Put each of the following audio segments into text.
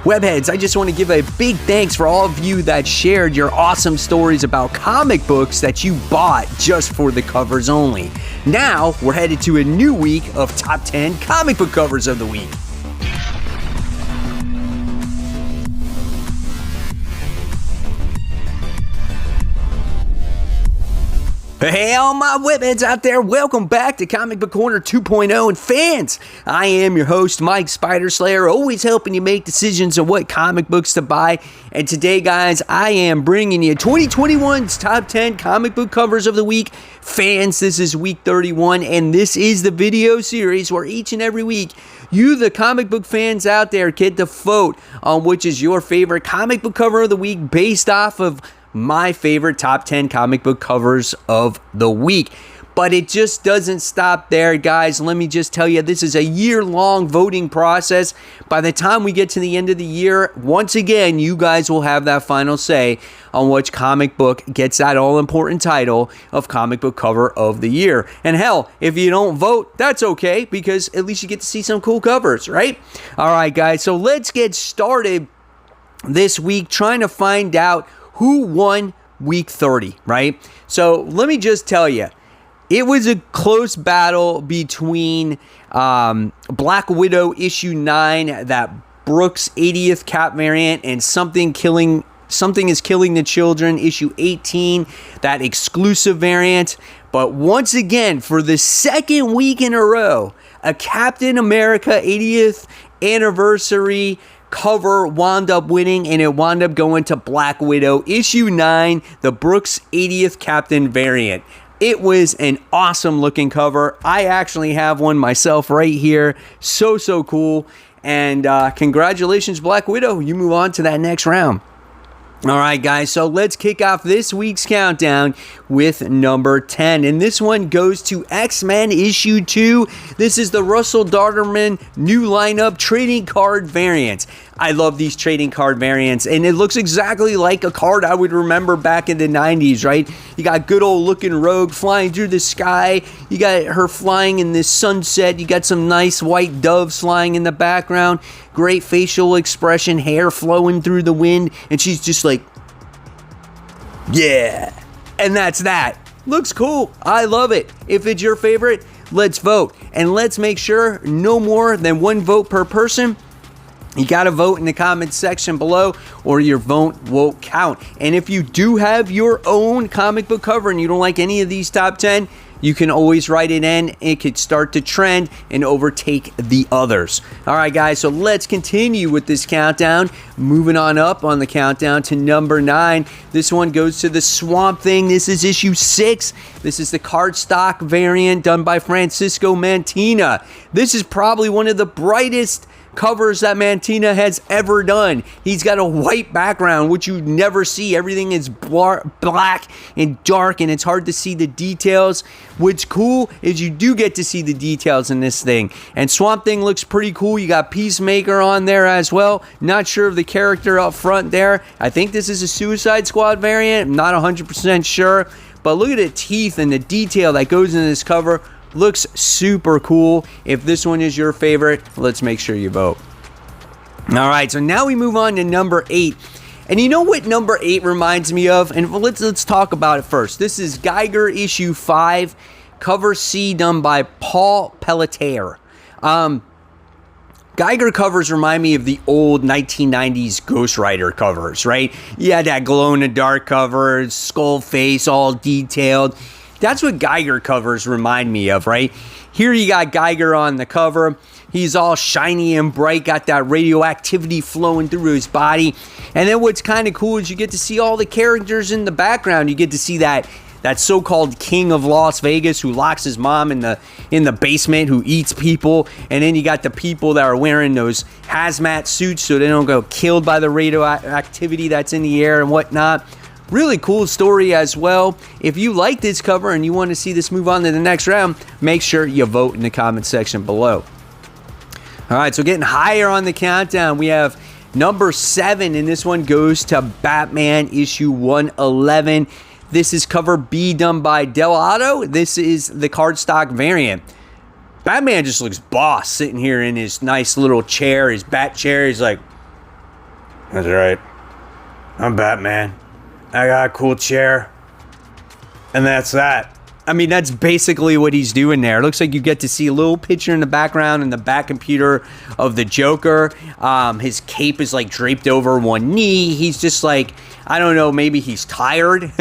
Webheads, I just want to give a big thanks for all of you that shared your awesome stories about comic books that you bought just for the covers only. Now, we're headed to a new week of Top 10 Comic Book Covers of the Week. Hey, all my webheads out there, welcome back to Comic Book Corner 2.0. And fans, I am your host, Mike Spider Slayer, always helping you make decisions on what comic books to buy. And today, guys, I am bringing you 2021's Top 10 Comic Book Covers of the Week. Fans, this is week 31, and this is the video series where each and every week, you, the comic book fans out there, get to vote on which is your favorite comic book cover of the week based off of my favorite top 10 comic book covers of the week. But it just doesn't stop there, guys. Let me just tell you, this is a year-long voting process. By the time we get to the end of the year, once again, you guys will have that final say on which comic book gets that all-important title of comic book cover of the year. And hell, if you don't vote, that's okay, because at least you get to see some cool covers, right? All right, guys, so let's get started this week trying to find out who won week 30, right? So let me just tell you, it was a close battle between Black Widow issue 9, that Brooks 80th Cap variant, and Something is Killing the Children issue 18, that exclusive variant. But once again, for the second week in a row, a Captain America 80th anniversary cover wound up winning, and it wound up going to Black Widow issue 9, the Brooks 80th Captain variant. It was an awesome looking cover. I actually have one myself right here. So cool. And congratulations, Black Widow. You move on to that next round. All right, guys, so let's kick off this week's countdown with number 10. And this one goes to X-Men issue 2. This is the Russell Darterman new lineup trading card variants. I love these trading card variants, and it looks exactly like a card I would remember back in the 90s, right? You got good old looking Rogue flying through the sky. You got her flying in this sunset. You got some nice white doves flying in the background. Great facial expression, hair flowing through the wind, and she's just like, yeah. And that's that. Looks cool. I love it. If it's your favorite, let's vote. And let's make sure no more than one vote per person. You got to vote in the comments section below, or your vote won't count. And if you do have your own comic book cover and you don't like any of these top 10, you can always write it in. It could start to trend and overtake the others. All right, guys, so let's continue with this countdown. Moving on up on the countdown to number 9. This one goes to the Swamp Thing. This is issue 6. This is the cardstock variant done by Francisco Mantina. This is probably one of the brightest covers that Mantina has ever done. He's got a white background, which you never see. Everything is black and dark, and it's hard to see the details. What's cool is you do get to see the details in this thing. And Swamp Thing looks pretty cool. You got Peacemaker on there as well. Not sure of the character up front there. I think this is a Suicide Squad variant. I'm not 100% sure. But look at the teeth and the detail that goes in this cover. Looks super cool. If this one is your favorite, let's make sure you vote. All right, so now we move on to number 8. And you know what number 8 reminds me of? And let's talk about it first. This is Geiger issue 5, cover C, done by Paul Pelletier. Geiger covers remind me of the old 1990s Ghost Rider covers, right? You had that glow-in-the-dark cover, skull face, all detailed. That's what Geiger covers remind me of, right? Here you got Geiger on the cover. He's all shiny and bright, got that radioactivity flowing through his body. And then what's kind of cool is you get to see all the characters in the background. You get to see that so-called king of Las Vegas who locks his mom in the basement, who eats people. And then you got the people that are wearing those hazmat suits so they don't go killed by the radioactivity that's in the air and whatnot. Really cool story as well. If you like this cover and you want to see this move on to the next round, make sure you vote in the comment section below. All right, so getting higher on the countdown, we have number 7, and this one goes to Batman issue 111. This is cover B, done by Delato. This is the cardstock variant. Batman just looks boss sitting here in his nice little chair, his bat chair. He's like, That's right. I'm Batman. I got a cool chair. And that's that. I mean, that's basically what he's doing there. It looks like you get to see a little picture in the background in the back computer of the Joker. His cape is like draped over one knee. He's just like, I don't know, maybe he's tired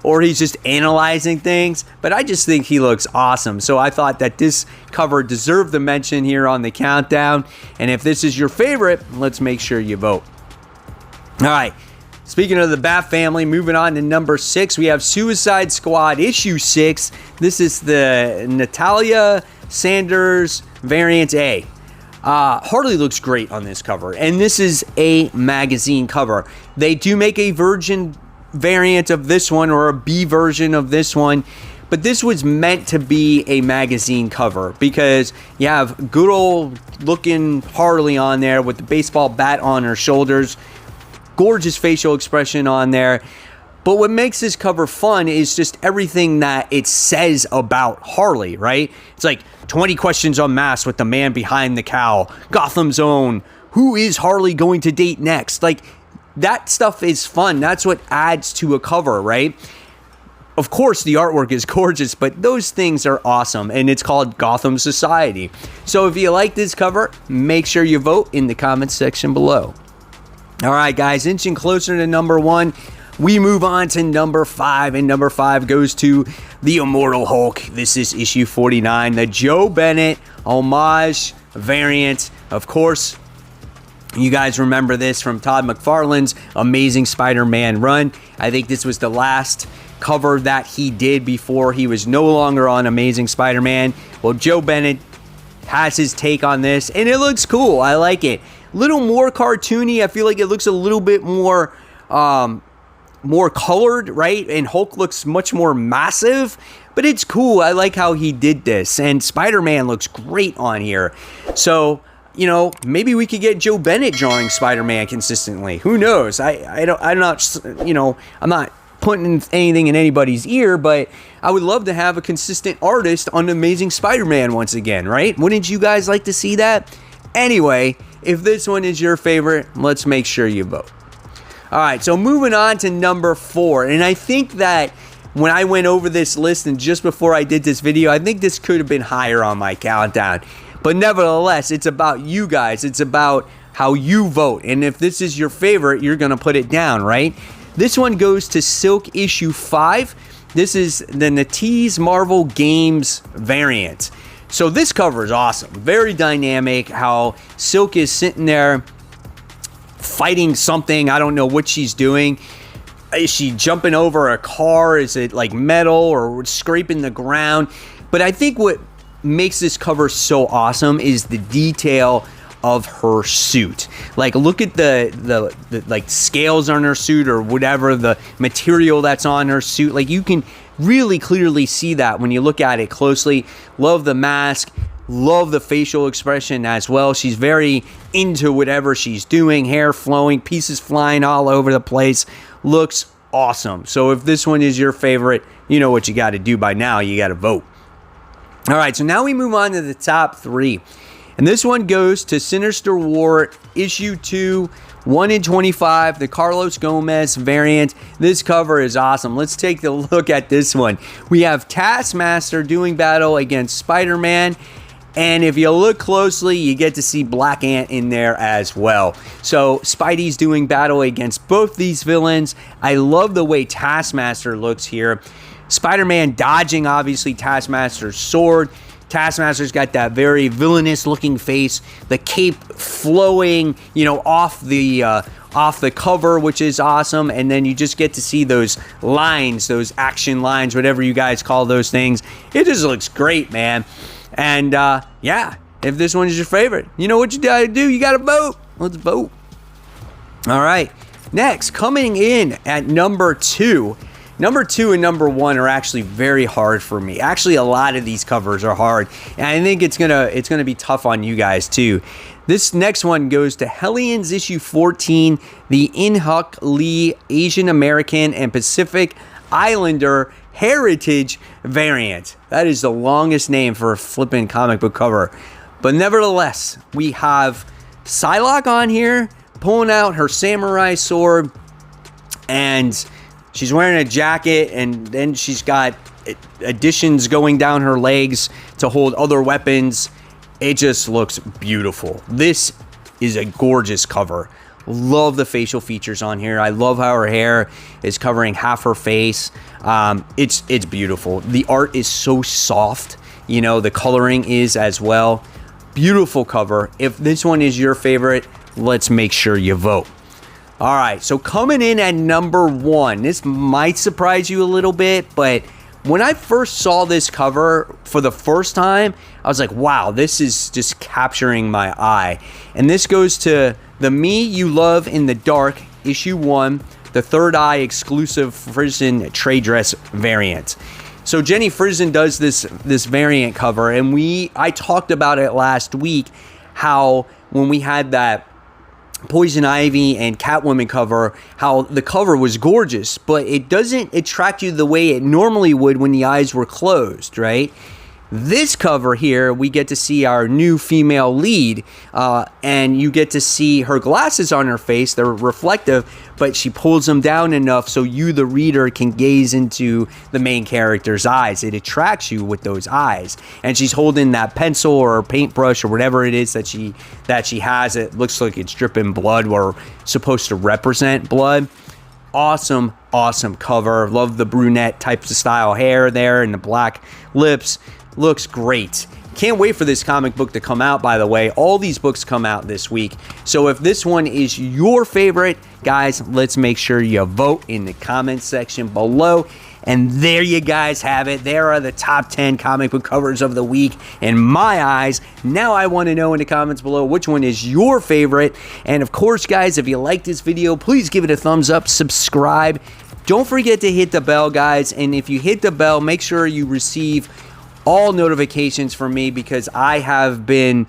or he's just analyzing things. But I just think he looks awesome. So I thought that this cover deserved the mention here on the countdown. And if this is your favorite, let's make sure you vote. All right. Speaking of the Bat family, moving on to number 6, we have Suicide Squad issue 6. This is the Natalia Sanders variant A. Harley looks great on this cover, and this is a magazine cover. They do make a virgin variant of this one, or a B version of this one, but this was meant to be a magazine cover because you have good old looking Harley on there with the baseball bat on her shoulders. Gorgeous facial expression on there. But what makes this cover fun is just everything that it says about Harley, right? It's like 20 questions unmasked with the man behind the cowl, Gotham's own, who is Harley going to date next? Like, that stuff is fun. That's what adds to a cover, right? Of course, the artwork is gorgeous, but those things are awesome, and it's called Gotham Society. So if you like this cover, make sure you vote in the comments section below. All right, guys, inching closer to number 1, we move on to number 5, and number 5 goes to the Immortal Hulk. This is issue 49, the Joe Bennett homage variant. Of course, you guys remember this from Todd McFarlane's Amazing Spider-Man run. I think this was the last cover that he did before he was no longer on Amazing Spider-Man. Well, Joe Bennett has his take on this, and it looks cool. I like it. Little more cartoony. I feel like it looks a little bit more colored, right? And Hulk looks much more massive, but it's cool. I like how he did this, and Spider-Man looks great on here. So, you know, maybe we could get Joe Bennett drawing Spider-Man consistently. Who knows? I'm not putting anything in anybody's ear, but I would love to have a consistent artist on Amazing Spider-Man once again, right? Wouldn't you guys like to see that? Anyway, if this one is your favorite, let's make sure you vote. All right, so moving on to number 4. And I think that when I went over this list and just before I did this video, I think this could have been higher on my countdown. But nevertheless, it's about you guys. It's about how you vote. And if this is your favorite, you're going to put it down, right? This one goes to Silk issue 5. This is the Nominees Marvel Games variant. So this cover is awesome. Very dynamic. How Silk is sitting there fighting something. I don't know what she's doing. Is she jumping over a car? Is it like metal or scraping the ground? But I think what makes this cover so awesome is the detail of her suit. Like, look at the like scales on her suit or whatever the material that's on her suit. Like, you can really clearly see that when you look at it closely. Love the mask. Love the facial expression as well. She's very into whatever she's doing. Hair flowing, pieces flying all over the place. Looks awesome. So if this one is your favorite, you know what you got to do by now. You got to vote. All right, so now we move on to the top 3. And this one goes to Sinister War issue 2, 1 in 25, the Carlos Gomez variant. This cover is awesome. Let's take a look at this one. We have Taskmaster doing battle against Spider-Man. And if you look closely, you get to see Black Ant in there as well. So Spidey's doing battle against both these villains. I love the way Taskmaster looks here. Spider-Man dodging, obviously, Taskmaster's sword. Taskmaster's got that very villainous looking face, the cape flowing, you know, off the cover, which is awesome. And then you just get to see those lines, those action lines, whatever you guys call those things. It just looks great, man. And yeah, if this one is your favorite, you know what you gotta do. You gotta vote. Let's vote. All right. Next, coming in at number 2. Number 2 and number 1 are actually very hard for me. Actually, a lot of these covers are hard, and I think it's gonna be tough on you guys too. This next one goes to Hellions issue 14, the In-Huk Lee Asian American and Pacific Islander Heritage variant. That is the longest name for a flippin' comic book cover, but nevertheless, we have Psylocke on here, pulling out her samurai sword, and she's wearing a jacket, and then she's got additions going down her legs to hold other weapons. It just looks beautiful. This is a gorgeous cover. Love the facial features on here. I love how her hair is covering half her face. It's beautiful. The art is so soft. You know, the coloring is as well. Beautiful cover. If this one is your favorite, let's make sure you vote. All right, so coming in at number 1, this might surprise you a little bit, but when I first saw this cover for the first time, I was like, wow, this is just capturing my eye. And this goes to the Me You Love in the Dark, issue 1, the Third Eye exclusive Frisian trade dress variant. So Jenny Frisian does this variant cover, and I talked about it last week, how when we had that Poison Ivy and Catwoman cover, how the cover was gorgeous, but it doesn't attract you the way it normally would when the eyes were closed, right? This cover here, we get to see our new female lead, and you get to see her glasses on her face. They're reflective, but she pulls them down enough so you, the reader, can gaze into the main character's eyes. It attracts you with those eyes. And she's holding that pencil or paintbrush or whatever it is that she has. It looks like it's dripping blood or supposed to represent blood. Awesome cover. Love the brunette types of style hair there and the black lips. Looks great. Can't wait for this comic book to come out, by the way. All these books come out this week. So if this one is your favorite, guys, let's make sure you vote in the comments section below. And there you guys have it. There are the top 10 comic book covers of the week in my eyes. Now I want to know in the comments below which one is your favorite. And of course, guys, if you like this video, please give it a thumbs up, subscribe. Don't forget to hit the bell, guys. And if you hit the bell, make sure you receive all notifications from me, because I have been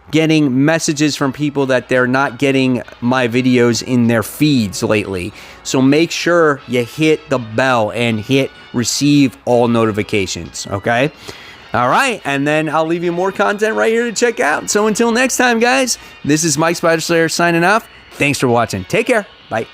getting messages from people that they're not getting my videos in their feeds lately. So make sure you hit the bell and hit receive all notifications, okay? All right, and then I'll leave you more content right here to check out. So until next time, guys, this is Mike Spider Slayer signing off. Thanks for watching. Take care. Bye.